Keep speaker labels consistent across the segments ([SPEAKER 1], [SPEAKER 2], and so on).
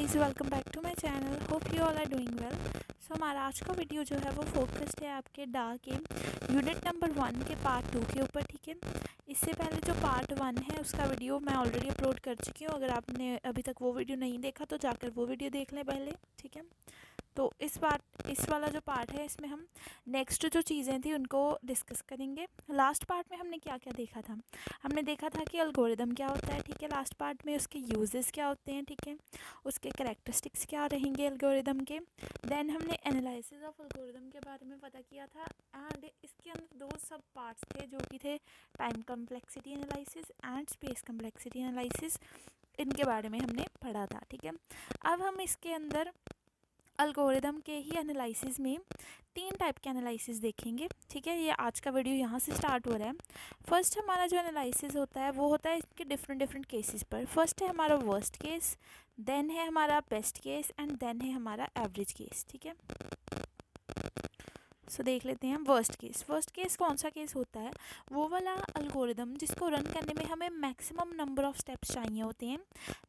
[SPEAKER 1] Guys, welcome back to my channel. Hope you all are doing well. So हमारा आज का video जो है वो फोकस्ड है आपके डा के यूनिट नंबर 1 के पार्ट 2 के ऊपर। ठीक है, इससे पहले जो पार्ट 1 है उसका वीडियो मैं ऑलरेडी अपलोड कर चुकी हूँ। अगर आपने अभी तक वो वीडियो नहीं देखा तो जाकर वो वीडियो देख लें पहले। ठीक है, तो इस वाला जो पार्ट है इसमें हम नेक्स्ट जो चीज़ें थी उनको डिस्कस करेंगे। लास्ट पार्ट में हमने क्या क्या देखा था? हमने देखा था कि एल्गोरिदम क्या होता है। ठीक है, लास्ट पार्ट में उसके यूजेस क्या होते हैं। ठीक है, उसके करैक्टरिस्टिक्स क्या रहेंगे एल्गोरिदम के। देन हमने एनालिसिस ऑफ एल्गोरिदम के बारे में पता किया था। एंड इसके अंदर दो सब पार्ट्स थे जो कि थे time complexity analysis and space complexity analysis. इनके बारे में हमने पढ़ा था। ठीक है, अब हम इसके अंदर एल्गोरिदम के ही एनालिसिस में 3 टाइप के एनालिसिस देखेंगे। ठीक है, ये आज का वीडियो यहाँ से स्टार्ट हो रहा है। फर्स्ट हमारा जो एनालिसिस होता है वो होता है इसके डिफरेंट केसेस पर। फर्स्ट है हमारा वर्स्ट केस, देन है हमारा बेस्ट केस एंड देन है हमारा एवरेज केस। ठीक है, सो देख लेते हैं वर्स्ट केस। वर्स्ट केस कौन सा केस होता है? वो वाला एल्गोरिदम जिसको रन करने में हमें मैक्सिमम नंबर ऑफ स्टेप्स चाहिए होते हैं।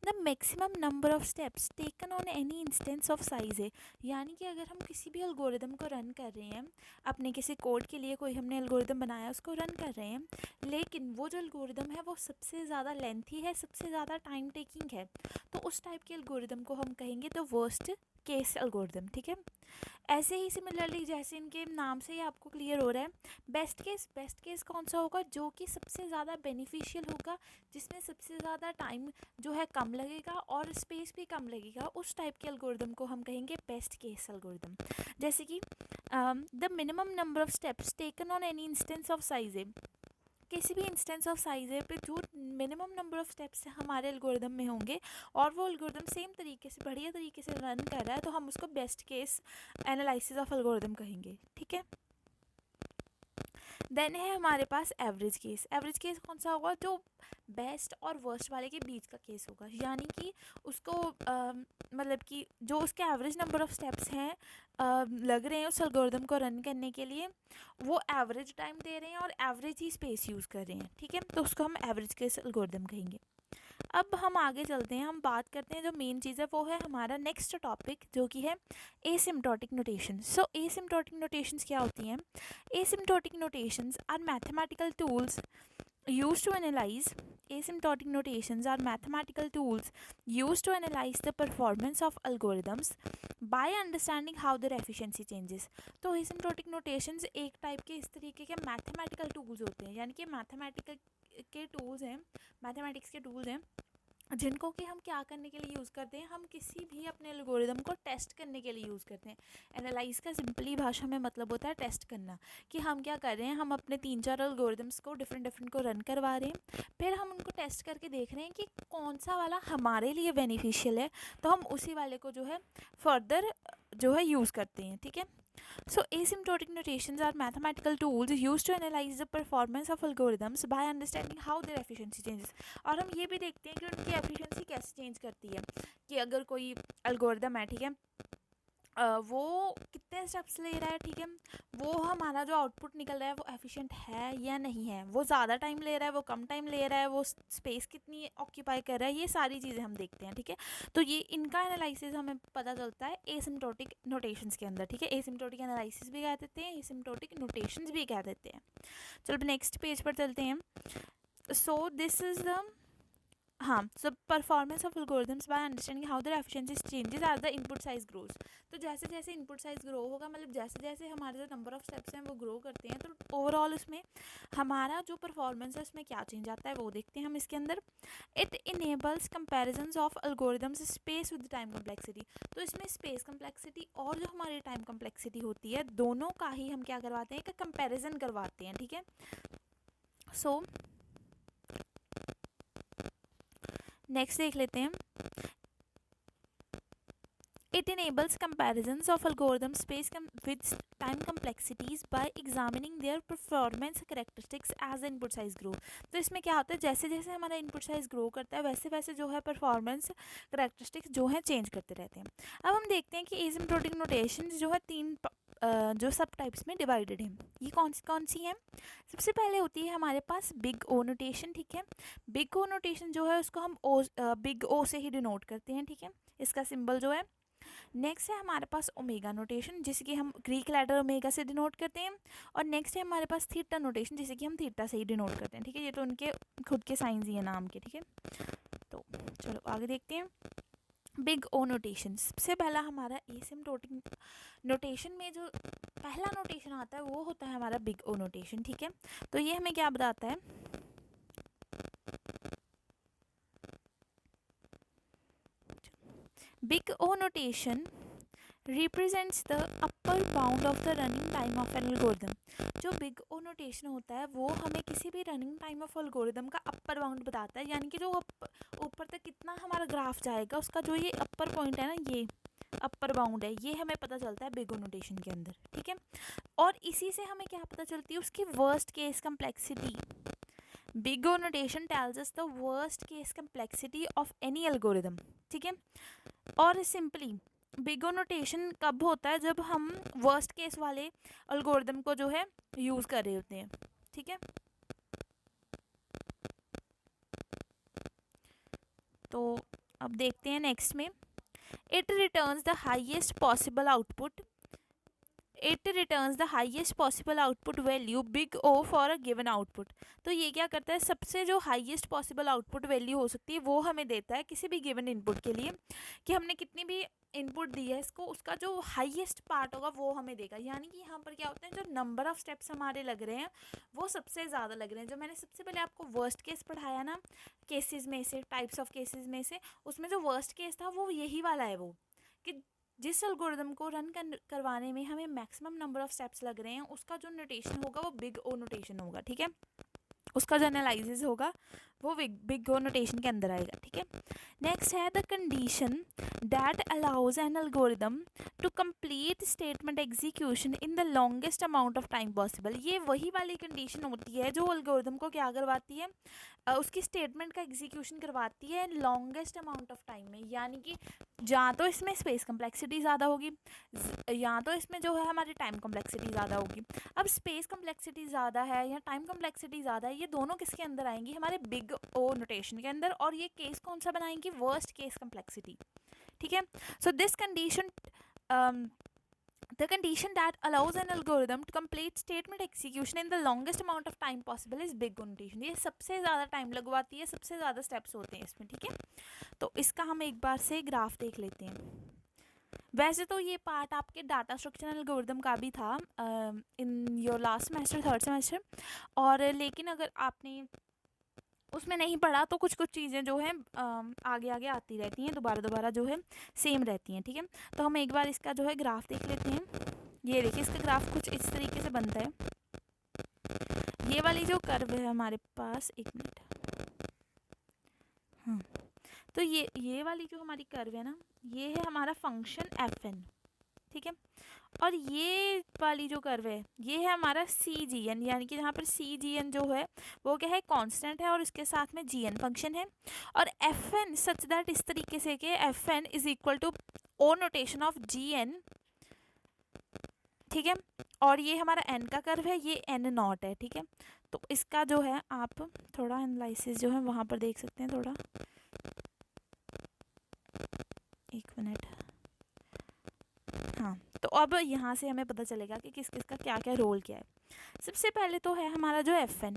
[SPEAKER 1] The maximum number of steps taken on any instance of size है। यानी कि अगर हम किसी भी एल्गोरिदम को रन कर रहे हैं, अपने किसी कोड के लिए कोई हमने एल्गोरिदम बनाया उसको रन कर रहे हैं, लेकिन वो जो एल्गोरिदम है वो सबसे ज़्यादा लेंथी है, सबसे ज़्यादा टाइम टेकिंग है, तो उस टाइप के एल्गोरिदम को हम कहेंगे द वर्स्ट केस एल्गोरिदम। ठीक है, ऐसे ही सिमिलरली जैसे इनके नाम से ही आपको क्लियर हो रहा है, बेस्ट केस कौन सा होगा? जो कि सबसे ज़्यादा बेनिफिशियल होगा, जिसमें सबसे ज़्यादा टाइम जो है कम लगेगा और स्पेस भी कम लगेगा। उस टाइप के एल्गोरिदम को हम कहेंगे बेस्ट केस एल्गोरिदम। जैसे कि the minimum number of steps taken on any instance of size है। किसी भी इंस्टेंस ऑफ साइज है पे जो मिनिमम नंबर ऑफ स्टेप्स हमारे एल्गोरिदम में होंगे और वो एल्गोरिदम सेम तरीके से बढ़िया तरीके से रन कर रहा है, तो हम उसको best case analysis of algorithm कहेंगे। ठीक है, देन है हमारे पास एवरेज केस। एवरेज केस कौन सा होगा? जो बेस्ट और वर्स्ट वाले के बीच का केस होगा, यानी कि उसको मतलब कि जो उसके एवरेज नंबर ऑफ स्टेप्स हैं लग रहे हैं उस एल्गोरिदम को रन करने के लिए, वो एवरेज टाइम दे रहे हैं और एवरेज ही स्पेस यूज़ कर रहे हैं। ठीक है, तो उसको हम एवरेज केस एल्गोरिदम कहेंगे। अब हम आगे चलते हैं, हम बात करते हैं जो मेन चीज़ है वो है हमारा नेक्स्ट टॉपिक जो कि है asymptotic notation. So asymptotic notations क्या होती हैं? Asymptotic notations are mathematical tools used to analyze asymptotic notations are mathematical tools used to analyze the performance of algorithms by understanding how their efficiency changes। तो asymptotic notations एक type के इस तरीके के mathematical tools होते हैं, यानी कि मैथमेटिकल के टूल्स हैं, मैथमेटिक्स के टूल्स हैं जिनको कि हम क्या करने के लिए यूज़ करते हैं? हम किसी भी अपने एल्गोरिदम को टेस्ट करने के लिए यूज़ करते हैं। एनालाइज का सिंपली भाषा में मतलब होता है टेस्ट करना, कि हम क्या कर रहे हैं, हम अपने 3-4 एल्गोरिदम्स को डिफरेंट को रन करवा रहे हैं, फिर हम उनको टेस्ट करके देख रहे हैं कि कौन सा वाला हमारे लिए बेनिफिशियल है, तो हम उसी वाले को जो है फर्दर जो है यूज़ करते हैं। ठीक है, so asymptotic notations are mathematical tools used to analyze the performance of algorithms by understanding how their efficiency changes। और हम ये भी देखते हैं कि उनकी एफिशिएंसी कैसे चेंज करती है, कि अगर कोई एल्गोरिदम है, ठीक है, वो कितने स्टेप्स ले रहा है, ठीक है, वो हमारा जो आउटपुट निकल रहा है वो एफिशिएंट है या नहीं है, वो ज़्यादा टाइम ले रहा है, वो कम टाइम ले रहा है, वो स्पेस कितनी ऑक्यूपाई कर रहा है, ये सारी चीज़ें हम देखते हैं। ठीक है, तो ये इनका एनालिसिस हमें पता चलता है एसिम्प्टोटिक नोटेशंस के अंदर। ठीक है, एसिम्प्टोटिक एनालिसिस भी कह देते हैं, एसिम्प्टोटिक नोटेशंस भी कह देते हैं। चलो नेक्स्ट पेज पर चलते हैं। सो दिस इज़ द हाँ, so performance of algorithms by understanding how their efficiency changes as the input size grows. तो जैसे जैसे इनपुट साइज ग्रो होगा, मतलब जैसे जैसे हमारे जो नंबर ऑफ स्टेप्स हैं वो ग्रो करते हैं, तो ओवरऑल उसमें हमारा जो परफॉर्मेंस है उसमें क्या चेंज आता है वो देखते हैं हम इसके अंदर। It enables comparisons of algorithms space with time complexity. तो इसमें स्पेस कम्प्लेक्सिटी और जो हमारी टाइम कम्प्लेक्सिटी होती है, दोनों का ही हम क्या करवाते हैं, एक कंपेरिजन करवाते हैं। ठीक है, सो नेक्स्ट देख लेते हैं। It enables comparisons of algorithm space with time complexities by examining their performance characteristics as the input size grow। तो इसमें क्या होता है, जैसे जैसे हमारा इनपुट साइज ग्रो करता है वैसे वैसे जो है परफॉर्मेंस करेक्टरिस्टिक्स जो है चेंज करते रहते हैं। अब हम देखते हैं कि एसिम्प्टोटिक नोटेशन जो है 3 जो सब टाइप्स में डिवाइडेड है। ये कौन सी हैं? सबसे पहले होती है हमारे पास बिग ओ नोटेशन। ठीक है, बिग ओ नोटेशन जो है उसको हम बिग ओ से ही डिनोट करते हैं। ठीक है, इसका सिंबल जो है। नेक्स्ट है हमारे पास ओमेगा नोटेशन, जिसे कि हम ग्रीक लेटर ओमेगा से डिनोट करते हैं। और नेक्स्ट है हमारे पास थीटा नोटेशन, जिसे कि हम थीटा से ही डिनोट करते हैं, ठीक है। ये तो उनके खुद के साइंस ही है नाम के, ठीक है। तो चलो आगे देखते हैं। बिग ओ नोटेशन, सबसे पहला हमारा एसिम्प्टोटिक नोटेशन में जो पहला नोटेशन आता है वो होता है हमारा बिग ओ नोटेशन, ठीक है। तो ये हमें क्या बताता है, big O notation represents the upper bound of the running time of an algorithm. जो बिग ओ नोटेशन होता है वो हमें किसी भी रनिंग टाइम ऑफ एल्गोरिदम का अपर बाउंड बताता है, यानी कि जो ऊपर तक कितना हमारा ग्राफ जाएगा उसका जो ये अपर पॉइंट है ना, ये अपर बाउंड है, ये हमें पता चलता है बिग ओ नोटेशन के अंदर, ठीक है। और इसी से हमें क्या पता चलती है, उसकी worst case complexity. Big O notation tells us the worst case complexity of any algorithm, ठीक है। और सिंपली बिग ओ नोटेशन कब होता है, जब हम वर्स्ट केस वाले एल्गोरिदम को जो है यूज़ कर रहे होते हैं, ठीक है। तो अब देखते हैं नेक्स्ट में, it returns the highest possible output, it returns the highest possible output value big O for a given output. तो ये क्या करता है, सबसे जो हाईएस्ट पॉसिबल आउटपुट वैल्यू हो सकती है वो हमें देता है किसी भी गिवन इनपुट के लिए, कि हमने कितनी भी इनपुट दी है इसको, उसका जो हाईएस्ट पार्ट होगा वो हमें देगा। यानी कि यहाँ पर क्या होता है, जो नंबर ऑफ स्टेप्स हमारे लग रहे हैं वो सबसे ज़्यादा लग रहे हैं। जो मैंने सबसे पहले आपको वर्स्ट केस पढ़ाया ना, केसेस में से, टाइप्स ऑफ केसेस में से, उसमें जो वर्स्ट केस था वो यही वाला है, वो कि जिस एल्गोरिदम को रन करवाने में हमें मैक्सिमम नंबर ऑफ स्टेप्स लग रहे हैं उसका जो नोटेशन होगा वो बिग ओ नोटेशन होगा, ठीक है। उसका जो एनालिसिस होगा वो बिग ओ नोटेशन के अंदर आएगा, ठीक है। नेक्स्ट है the condition that allows an algorithm to complete statement execution in the longest amount of time possible. ये वही वाली कंडीशन होती है जो एल्गोरिदम को क्या करवाती है, उसकी स्टेटमेंट का एग्जीक्यूशन करवाती है लॉन्गेस्ट अमाउंट ऑफ टाइम में। यानी कि या तो इसमें स्पेस कम्प्लेक्सिटी ज़्यादा होगी, या तो इसमें जो है हमारी टाइम कम्प्लेक्सिटी ज़्यादा होगी। अब स्पेस कम्प्लेक्सिटी ज़्यादा है या टाइम कम्प्लेक्सिटी ज़्यादा है, ये दोनों किसके अंदर आएंगी, हमारे बिग ओ नोटेशन के अंदर। और ये केस कौन सा बनाएंगी, वर्स्ट केस कम्प्लेक्सिटी, ठीक है। So this condition, the condition that allows an algorithm to complete statement execution in the longest amount of time possible is big O notation। ये सबसे ज़्यादा टाइम लगवाती है, सबसे ज़्यादा स्टेप्स होते हैं इसमें, ठीक है। तो इसका हम एक बार से ग्राफ देख लेते हैं। वैसे तो ये पार्ट आपके डाटा स्ट्रक्चर एल्गोरिदम का भी था in your last semester, third semester, और लेकिन अगर आपने उसमें नहीं पढ़ा तो कुछ कुछ चीज़ें जो हैं आगे आगे आती रहती हैं, दोबारा दोबारा जो है सेम रहती हैं, ठीक है। तो हम एक बार इसका जो है ग्राफ देख लेते हैं। ये देखिए, इसका ग्राफ कुछ इस तरीके से बनता है। ये वाली जो कर्व है हमारे पास, एक मिनट, हाँ, तो ये वाली जो हमारी कर्व है ना, ये है हमारा फंक्शन एफ एन, ठीक है। और ये वाली जो कर्व है ये है हमारा सी जी एन, यानी कि जहाँ पर सी जी एन जो है वो क्या है, कांस्टेंट है, और इसके साथ में जी एन फंक्शन है। और एफ एन सच दैट, इस तरीके से कि F N is equal to O notation of G N, ठीक है। और ये हमारा एन का कर्व है, ये एन नॉट है, ठीक है। तो इसका जो है आप थोड़ा एनालिसिस जो है वहाँ पर देख सकते हैं, थोड़ा एक मिनट, हाँ। तो अब यहाँ से हमें पता चलेगा कि किस किस का क्या क्या रोल क्या है। सबसे पहले तो है हमारा जो F N,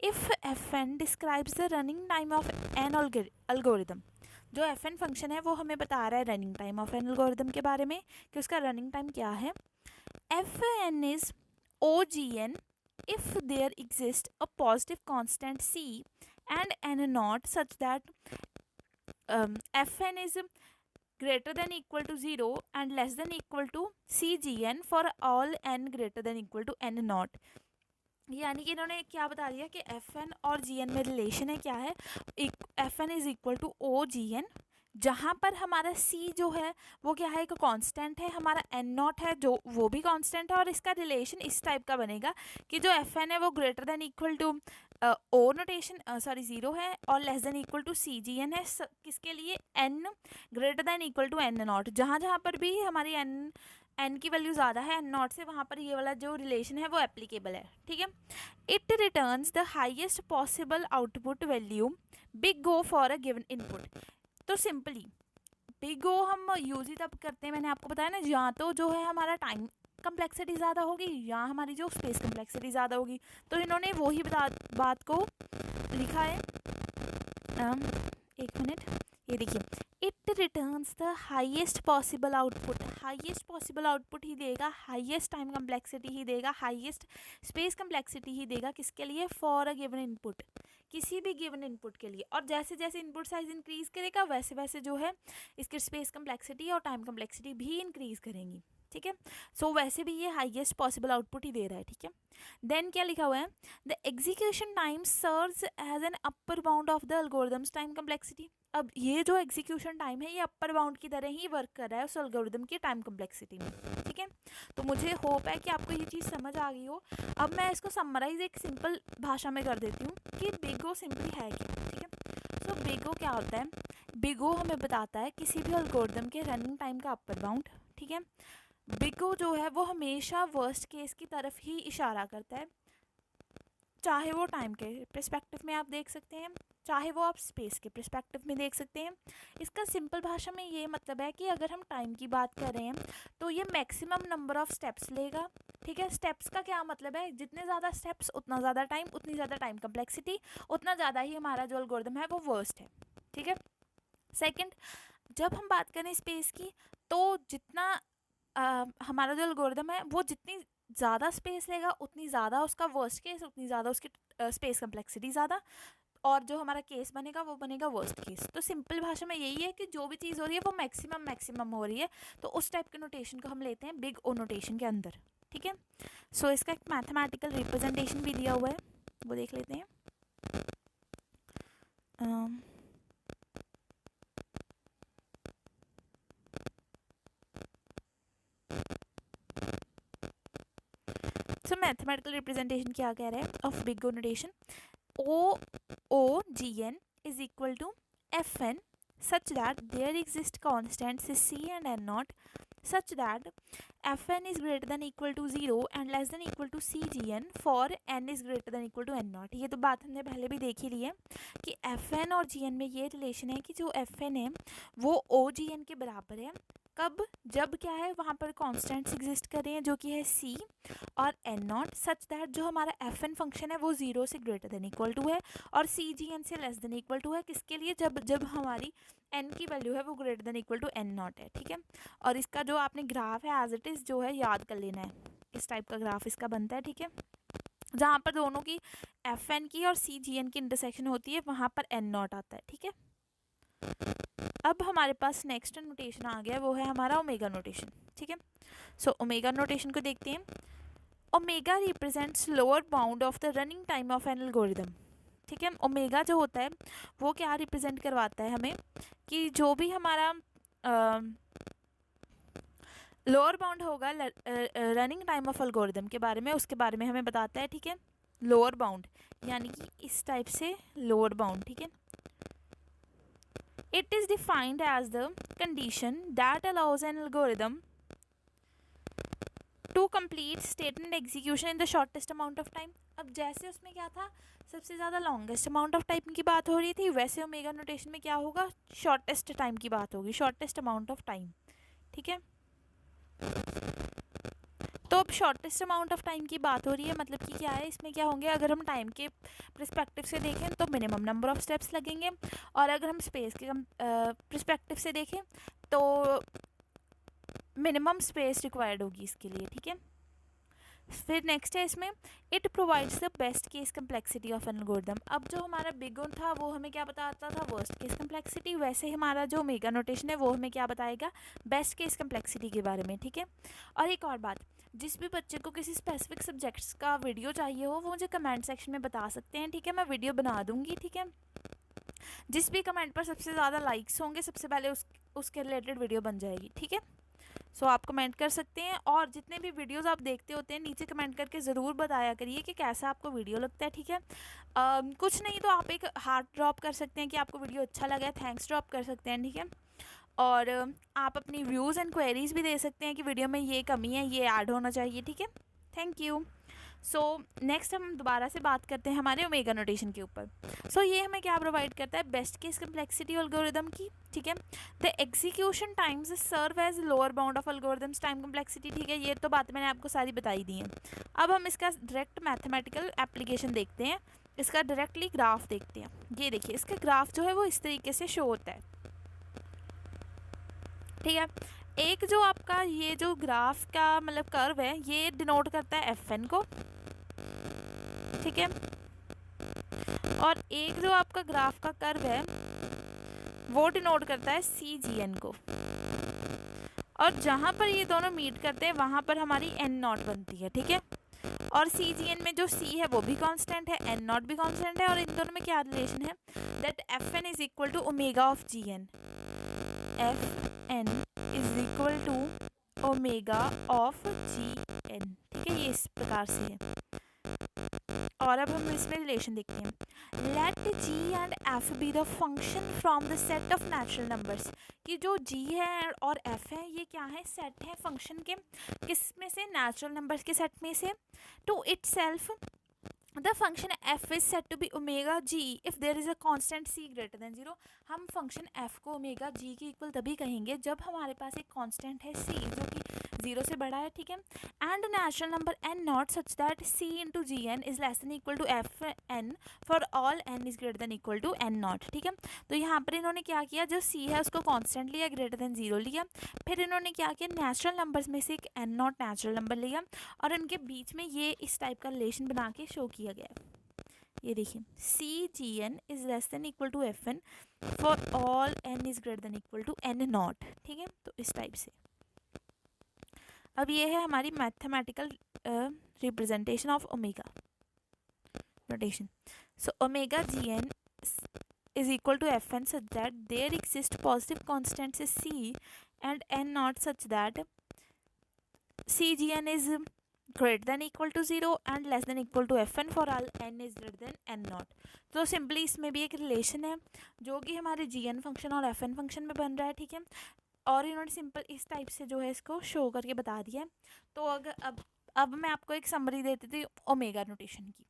[SPEAKER 1] if F N describes the running time of an algorithm. जो एफ एन फंक्शन है वो हमें बता रहा है running time of an algorithm के बारे में, कि उसका रनिंग टाइम क्या है। F N is O G N if there exist a positive constant C and N naught such that F N is greater than equal to 0 and less than equal to cgn for all n greater than equal to n naught। यानी कि इन्होंने क्या बता दिया कि F N और G N में relation है, क्या है, F N is equal to O G N, जहाँ पर हमारा सी जो है वो क्या है, एक कांस्टेंट है, हमारा एन नॉट है जो वो भी कांस्टेंट है। और इसका रिलेशन इस टाइप का बनेगा कि जो एफ एन है वो greater than equal to O notation, sorry 0 है, और less than equal to C G N है, किसके लिए, N greater than equal to N naught. जहाँ जहाँ पर भी हमारी एन की वैल्यू ज़्यादा है एन नॉट से, वहाँ पर ये वाला जो रिलेशन है वो एप्लीकेबल है, ठीक है। It returns the highest possible output value big go for a given input. तो सिंपली बिग ओ हम यूज़ ही तब करते हैं, मैंने आपको बताया ना, या तो जो है हमारा टाइम कम्प्लेक्सिटी ज़्यादा होगी या हमारी जो स्पेस कम्प्लेक्सिटी ज़्यादा होगी। तो इन्होंने वही बात को लिखा है। एक मिनट, ये देखिए, it returns the highest possible output. Highest possible output ही देगा, हाईएस्ट टाइम कम्प्लेक्सिटी ही देगा, हाईएस्ट स्पेस कम्प्लेक्सिटी ही देगा। किसके लिए? फॉर अ गिवन इनपुट, किसी भी गिवन इनपुट के लिए। और जैसे जैसे इनपुट साइज इंक्रीज करेगा वैसे वैसे जो है इसकी स्पेस कम्प्लेक्सिटी और टाइम कम्प्लेक्सिटी भी इंक्रीज करेंगी। ठीक है, सो वैसे भी ये हाईएस्ट पॉसिबल आउटपुट ही दे रहा है। ठीक है, देन क्या लिखा हुआ है? The execution time serves as an upper bound of the algorithm's time complexity. अब ये जो एग्जीक्यूशन टाइम है ये अपर बाउंड की तरह ही वर्क कर रहा है उस एल्गोरिथम की टाइम कम्प्लेक्सिटी में। ठीक है, तो मुझे होप है कि आपको ये चीज़ समझ आ गई हो। अब मैं इसको समराइज एक सिंपल भाषा में कर देती हूँ कि बिग ओ सिंपली है क्या। ठीक है, सो बिग ओ क्या होता है? बिग ओ हमें बताता है किसी भी एल्गोरिथम के रनिंग टाइम का अपर बाउंड। ठीक है, बिग ओ जो है वो हमेशा वर्स्ट केस की तरफ ही इशारा करता है, चाहे वो टाइम के पर्सपेक्टिव में आप देख सकते हैं, चाहे वो आप स्पेस के पर्सपेक्टिव में देख सकते हैं। इसका सिंपल भाषा में ये मतलब है कि अगर हम टाइम की बात कर रहे हैं तो ये मैक्सिमम नंबर ऑफ स्टेप्स लेगा। ठीक है, स्टेप्स का क्या मतलब है? जितने ज़्यादा स्टेप्स उतना ज़्यादा टाइम, उतनी ज़्यादा टाइम कम्प्लेक्सिटी, उतना ज़्यादा ही हमारा जो एल्गोरिथम है वो वर्स्ट है। ठीक है, सेकेंड, जब हम बात करें स्पेस की तो जितना हमारा जो एल्गोरिथम है वो जितनी ज़्यादा स्पेस लेगा उतनी ज़्यादा उसका वर्स्ट केस, उतनी ज़्यादा उसकी स्पेस कम्प्लेक्सिटी ज़्यादा, और जो हमारा केस बनेगा वो बनेगा वर्स्ट केस। तो सिंपल भाषा में यही है कि जो भी चीज़ हो रही है वो मैक्सिमम हो रही है, तो उस टाइप के नोटेशन को हम लेते हैं बिग ओ नोटेशन के अंदर। ठीक है, सो इसका एक मैथमेटिकल रिप्रेजेंटेशन भी दिया हुआ है, वो देख लेते हैं। सो मैथमेटिकल रिप्रेजेंटेशन क्या कह रहा है of big O notation? OOGN is equal to FN such that there exist constants C and N naught such that Fn is greater than equal to 0 and less than equal to CGN for N is greater than equal to N naught। ये तो बात हमने पहले भी देखी ली है कि Fn और Gn में ये रिलेशन है कि जो Fn है वो OGN के बराबर है। कब? जब क्या है वहाँ पर कॉन्स्टेंट्स एग्जिस्ट कर रहे हैं जो कि है C और N नॉट, सच दैट जो हमारा Fn फंक्शन है वो 0 से ग्रेटर देन इक्वल टू है और CGN से लेस देन इक्वल टू है। किसके लिए? जब हमारी n की वैल्यू है वो greater than equal to N naught है। ठीक है, और इसका जो आपने ग्राफ है एज इट इज़ जो है याद कर लेना है, इस टाइप का ग्राफ इसका बनता है। ठीक है, जहाँ पर दोनों की Fn की और CGN की इंटरसेक्शन होती है वहाँ पर N नॉट आता है। ठीक है, अब हमारे पास नेक्स्ट नोटेशन आ गया, वो है हमारा ओमेगा नोटेशन। ठीक है, सो ओमेगा नोटेशन को देखते हैं। Omega represents lower bound of the running time of an algorithm. ठीक है, ओमेगा जो होता है वो क्या रिप्रेजेंट करवाता है हमें कि जो भी हमारा लोअर बाउंड होगा रनिंग टाइम ऑफ एल्गोरिथम के बारे में, उसके बारे में हमें बताता है। ठीक है, लोअर बाउंड यानी कि इस टाइप से लोअर बाउंड। ठीक है, it is defined as the condition that allows an algorithm to complete statement execution in the shortest amount of time। अब जैसे उसमें क्या था, सबसे ज़्यादा लॉन्गेस्ट अमाउंट ऑफ टाइम की बात हो रही थी, वैसे ओमेगा नोटेशन में क्या होगा? शॉर्टेस्ट टाइम की बात होगी, शॉर्टेस्ट अमाउंट ऑफ टाइम। ठीक है, तो अब शॉर्टेस्ट अमाउंट ऑफ टाइम की बात हो रही है, मतलब कि क्या है, इसमें क्या होंगे? अगर हम टाइम के पर्सपेक्टिव से देखें तो मिनिमम नंबर ऑफ स्टेप्स लगेंगे, और अगर हम स्पेस के पर्सपेक्टिव से देखें तो मिनिमम स्पेस रिक्वायर्ड होगी इसके लिए। ठीक है, फिर नेक्स्ट है इसमें it provides the best case complexity of an algorithm. अब जो हमारा बिग ओ था वो हमें क्या बताता था? Worst case complexity. वैसे हमारा जो ओमेगा नोटेशन है वो हमें क्या बताएगा? बेस्ट केस कम्प्लेक्सिटी के बारे में। ठीक है, और एक और बात, जिस भी बच्चे को किसी स्पेसिफिक सब्जेक्ट्स का वीडियो चाहिए हो वो मुझे कमेंट सेक्शन में बता सकते हैं। ठीक है, मैं वीडियो बना दूँगी। ठीक है, जिस भी कमेंट पर सबसे ज़्यादा लाइक्स होंगे सबसे पहले उसके रिलेटेड वीडियो बन जाएगी। ठीक है, सो आप कमेंट कर सकते हैं, और जितने भी वीडियोस आप देखते होते हैं नीचे कमेंट करके ज़रूर बताया करिए कि कैसा आपको वीडियो लगता है। ठीक है, कुछ नहीं तो आप एक हार्ट ड्रॉप कर सकते हैं कि आपको वीडियो अच्छा लगा है, थैंक्स ड्रॉप कर सकते हैं। ठीक है, और आप अपनी व्यूज़ एंड क्वेरीज़ भी दे सकते हैं कि वीडियो में ये कमी है, ये ऐड होना चाहिए। ठीक है, थैंक यू। सो नेक्स्ट हम दोबारा से बात करते हैं हमारे ओमेगा नोटेशन के ऊपर। सो ये हमें क्या प्रोवाइड करता है, बेस्ट केस कम्प्लेक्सिटी एल्गोरिदम की, ठीक है। The execution times serve as lower bound of algorithm's time complexity, ठीक है। ये तो बात मैंने आपको सारी बताई दी है। अब हम इसका डायरेक्ट मैथमेटिकल एप्लीकेशन देखते हैं, इसका डायरेक्टली ग्राफ देखते हैं। ये देखिए, इसका ग्राफ जो है वो इस तरीके से शो होता है, ठीक है। एक जो आपका ये जो ग्राफ का मतलब कर्व है, ये डिनोट करता है एफ एन को, ठीक है। और एक जो आपका ग्राफ का कर्व है वो डिनोट करता है सी जी एन को। और जहाँ पर ये दोनों मीट करते हैं वहाँ पर हमारी एन नॉट बनती है, ठीक है। और सी जी एन में जो सी है वो भी कांस्टेंट है, एन नॉट भी कांस्टेंट है, और इन दोनों में क्या रिलेशन है, that F N is equal to omega of G N. F N is equal to omega of G N, ठीक है। ये इस प्रकार से है। और अब हम इसमें रिलेशन देखते हैं। Let G and F be the function from the set of natural numbers, कि जो जी है और एफ है ये क्या है, सेट है फंक्शन के, किस में से, नेचुरल नंबर्स के सेट में से। To itself the function F is set to be omega G if there is a constant C greater than 0। हम फंक्शन एफ को ओमेगा जी के इक्वल तभी कहेंगे जब हमारे पास एक कांस्टेंट है सी जो कि 0 से बड़ा है, ठीक है। And natural number N naught such that C into G N is less than equal to F N for all N is greater than equal to N naught, ठीक है। तो यहाँ पर इन्होंने क्या किया, जो सी है उसको कांस्टेंट लिया, ग्रेटर देन 0 लिया, फिर इन्होंने क्या किया, नेचुरल नंबर्स में से एक एन नॉट नेचुरल नंबर लिया और इनके बीच में ये इस टाइप का रिलेशन बना के शो किया गया है। ये देखिए, C G N is less than equal to F N for all N is greater than equal to N naught, ठीक है। तो इस टाइप से। अब ये है हमारी mathematical representation of omega notation. So omega G N is equal to fn such that there exist positive constants c and n not such that cgn is greater than equal to 0 and less than equal to fn for all n is greater than n not। तो simply इसमें भी एक relation है जो कि हमारे gn function और fn function में बन रहा है, ठीक है। और इन्होंने सिंपल इस टाइप से जो है इसको शो करके बता दिया है। तो अगर अब मैं आपको एक समरी देती थी ओमेगा नोटेशन की।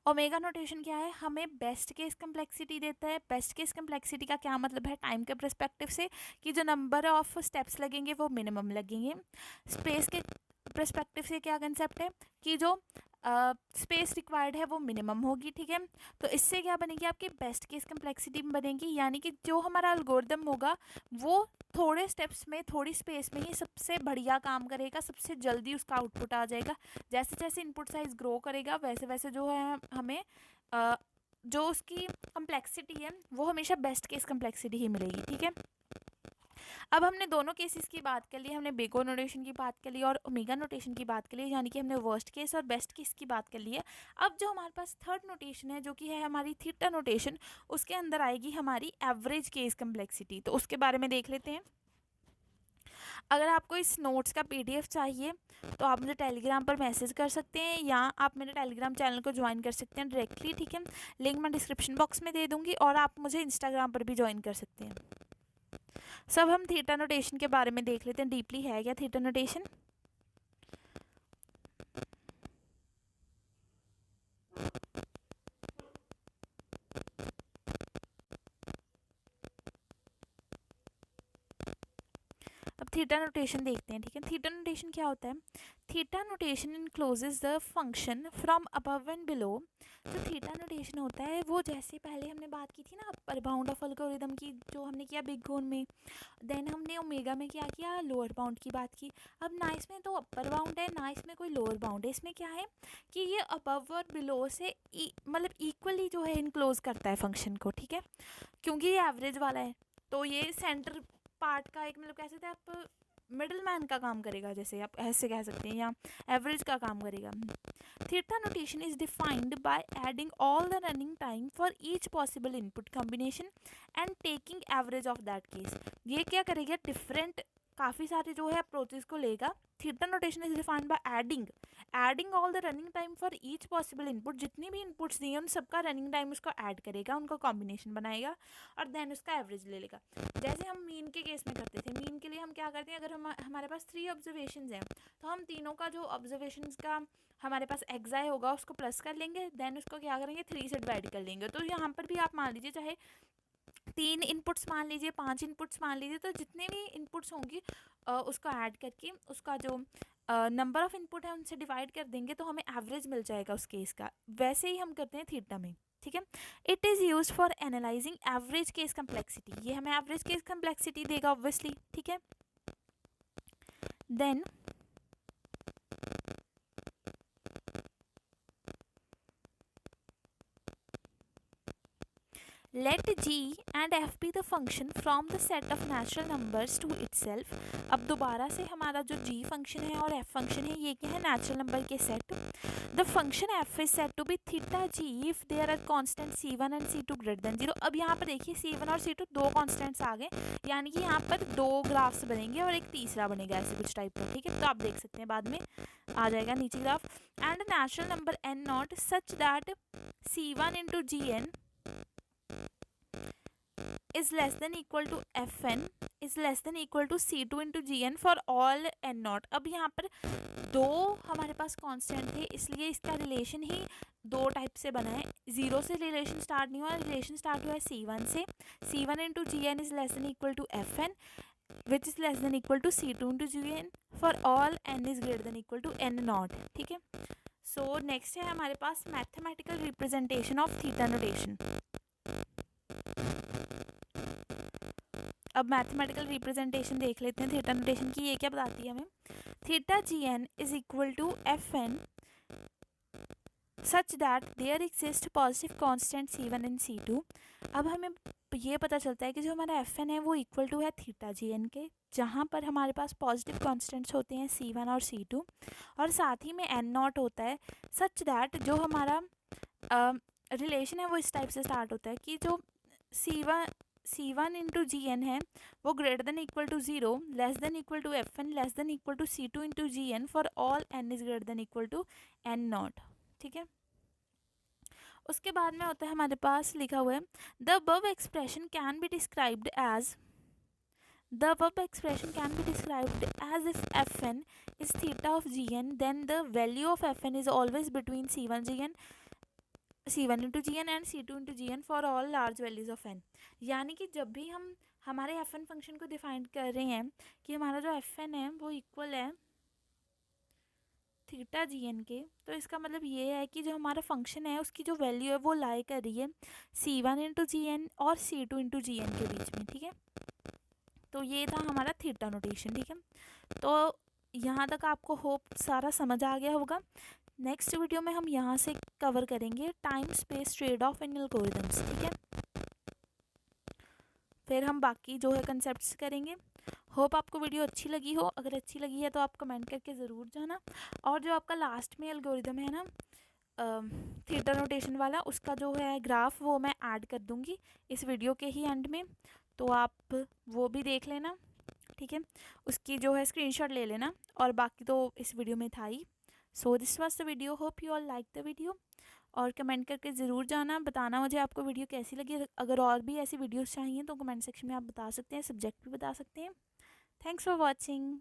[SPEAKER 1] ओमेगा नोटेशन क्या है, हमें बेस्ट केस कम्प्लेक्सिटी देता है। बेस्ट केस कम्प्लेक्सिटी का क्या मतलब है, टाइम के परस्पेक्टिव से कि जो नंबर ऑफ स्टेप्स लगेंगे वो मिनिमम लगेंगे। स्पेस के परस्पेक्टिव से क्या कंसेप्ट है कि जो स्पेस रिक्वायर्ड है वो मिनिमम होगी, ठीक है। तो इससे क्या बनेगी, आपकी बेस्ट केस कम्प्लेक्सिटी बनेगी, यानी कि जो हमारा एल्गोरिदम होगा वो थोड़े स्टेप्स में, थोड़ी स्पेस में ही सबसे बढ़िया काम करेगा, सबसे जल्दी उसका आउटपुट आ जाएगा। जैसे जैसे इनपुट साइज ग्रो करेगा वैसे वैसे जो है हमें जो उसकी कम्प्लेक्सिटी है वो हमेशा बेस्ट केस कम्प्लेक्सिटी ही मिलेगी, ठीक है। अब हमने दोनों केसेस की बात कर ली, हमने बिग ओ नोटेशन की बात कर ली और ओमेगा नोटेशन की बात कर ली, यानी कि हमने वर्स्ट केस और बेस्ट केस की बात कर ली है। अब जो हमारे पास थर्ड नोटेशन है जो कि है हमारी थीटा नोटेशन, उसके अंदर आएगी हमारी एवरेज केस कम्प्लेक्सिटी। तो उसके बारे में देख लेते हैं। अगर आपको इस नोट्स का पीडीएफ चाहिए तो आप मुझे टेलीग्राम पर मैसेज कर सकते हैं या आप मेरे टेलीग्राम चैनल को ज्वाइन कर सकते हैं डायरेक्टली, ठीक है। लिंक मैं डिस्क्रिप्शन बॉक्स में दे दूँगी और आप मुझे इंस्टाग्राम पर भी ज्वाइन कर सकते हैं। सब हम थीटा नोटेशन के बारे में देख लेते हैं डीपली। है क्या थीटा नोटेशन? अब थीटा नोटेशन देखते हैं, ठीक है। थीटा नोटेशन क्या होता है? Theta notation encloses the function from above and below. जो थीटा नोटेशन होता है वो जैसे पहले हमने बात की थी ना अपर बाउंड ऑफ एल्गोरिथम की, जो हमने किया बिग गोन में, देन हमने ओमेगा में क्या किया, लोअर बाउंड की बात की। अब ना इसमें तो अपर बाउंड है ना इसमें कोई लोअर बाउंड है, इसमें क्या है कि ये अबव और बिलो से मतलब इक्वली जो है इनक्लोज करता है फंक्शन को, ठीक है। क्योंकि ये एवरेज वाला है तो ये सेंटर पार्ट का एक मतलब कह सकते हैं आप मिडल मैन का काम करेगा, जैसे आप ऐसे कह सकते हैं, या एवरेज का काम करेगा। Theta notation is defined by adding all the running time for each possible input combination and taking average of that case. ये क्या करेगा, डिफरेंट काफ़ी सारे जो है अप्रोचेस को लेगा। Theta notation is defined by adding all the running time for each possible input. जितनी भी इनपुट्स दिए उन सबका रनिंग टाइम उसको ऐड करेगा, उनका कॉम्बिनेशन बनाएगा और देन उसका एवरेज ले लेगा। जैसे हम मीन के केस में करते थे, मीन के लिए हम क्या करते हैं, अगर हमारे पास 3 ऑब्जर्वेशंस हैं तो हम तीनों का जो ऑब्जर्वेशंस का हमारे पास एक्साई होगा उसको प्लस कर लेंगे, देन उसको क्या करेंगे 3 से डिवाइड कर लेंगे। तो यहाँ पर भी आप मान लीजिए चाहे 3 इनपुट्स मान लीजिए, 5 इनपुट्स मान लीजिए, तो जितने भी इनपुट्स होंगी उसको ऐड करके उसका जो नंबर ऑफ इनपुट है उनसे डिवाइड कर देंगे तो हमें एवरेज मिल जाएगा उस केस का। वैसे ही हम करते हैं थीटा में, ठीक है। It is use for analyzing average case complexity. ये हमें एवरेज केस कम्प्लेक्सिटी देगा ऑब्वियसली, ठीक है। Then let g and f be the function from the set of natural numbers to itself। अब दोबारा से हमारा जो g फंक्शन है और f फंक्शन है ये क्या है, नेचुरल नंबर के set. The function f is said to be theta g if there are constant c1 and c2 greater than 0। अब यहाँ पर देखिए c1 और c2 दो कॉन्स्टेंट्स आ गए, यानी कि यहाँ पर दो ग्राफ्स बनेंगे और एक तीसरा बनेगा ऐसे कुछ टाइप का, ठीक है। तो आप देख सकते हैं बाद में आ जाएगा नीचे graph. And natural number n naught such that c1 into G N is less than equal to fn is less than equal to c2 into gn for all n not. अब यहाँ पर दो हमारे पास कांस्टेंट थे इसलिए इसका relation ही दो type से बना है। जीरो से रिलेशन स्टार्ट नहीं हुआ, रिलेशन स्टार्ट हुआ है c1 से। c1 into G N is less than equal to fn which is less than equal to c2 into G N for all n is greater than equal to n naught, ठीक है। So next है हमारे पास mathematical representation of theta notation. अब mathematical representation देख लेते हैं theta notation की। ये क्या बताती है हमें, theta G N is equal to F N such that there exist positive constant c1 and c2। अब हमें ये पता चलता है कि जो हमारा एफ एन है वो इक्वल टू है थीटा जी एन के, जहाँ पर हमारे पास पॉजिटिव कांस्टेंट्स होते हैं c1 और c2 और साथ ही में n नॉट होता है। सच दैट जो हमारा रिलेशन है वो इस टाइप से स्टार्ट होता है कि जो c1 इंटू जी एन है वो greater than equal to 0, less than equal to F N, less than equal to c2 into G N for all n is greater than equal to n naught, ठीक है। उसके बाद में होता है हमारे पास लिखा हुआ है the above expression can be described as if fn is theta of gn then the value of fn is always between c1 into gn and c2 into gn for all large values of n। यानी कि जब भी हम हमारे fn function को define कर रहे हैं कि हमारा जो fn है वो इक्वल है थीटा जी एन के, तो इसका मतलब ये है कि जो हमारा फंक्शन है उसकी जो वैल्यू है वो लाई कर रही है c1 इंटू जी एन और c2 इंटू जी एन के बीच में, ठीक है। तो ये था हमारा थीटा नोटेशन, ठीक है। तो यहाँ तक आपको होप सारा समझ आ गया होगा। नेक्स्ट वीडियो में हम यहाँ से कवर करेंगे टाइम स्पेस ट्रेड ऑफ इन एल्गोरिथम्स, ठीक है। फिर हम बाकी जो है कंसेप्ट्स करेंगे। होप आपको वीडियो अच्छी लगी हो, अगर अच्छी लगी है तो आप कमेंट करके ज़रूर जाना। और जो आपका लास्ट में एल्गोरिथम है ना थीटा नोटेशन वाला, उसका जो है ग्राफ वो मैं ऐड कर दूँगी इस वीडियो के ही एंड में, तो आप वो भी देख लेना, ठीक है। उसकी जो है स्क्रीनशॉट ले लेना और बाकी तो इस वीडियो में था ही। So this was the video, hope you all like the video और कमेंट करके ज़रूर जाना, बताना मुझे आपको वीडियो कैसी लगी। अगर और भी ऐसी वीडियोस चाहिए तो कमेंट सेक्शन में आप बता सकते हैं, सब्जेक्ट भी बता सकते हैं। Thanks for watching.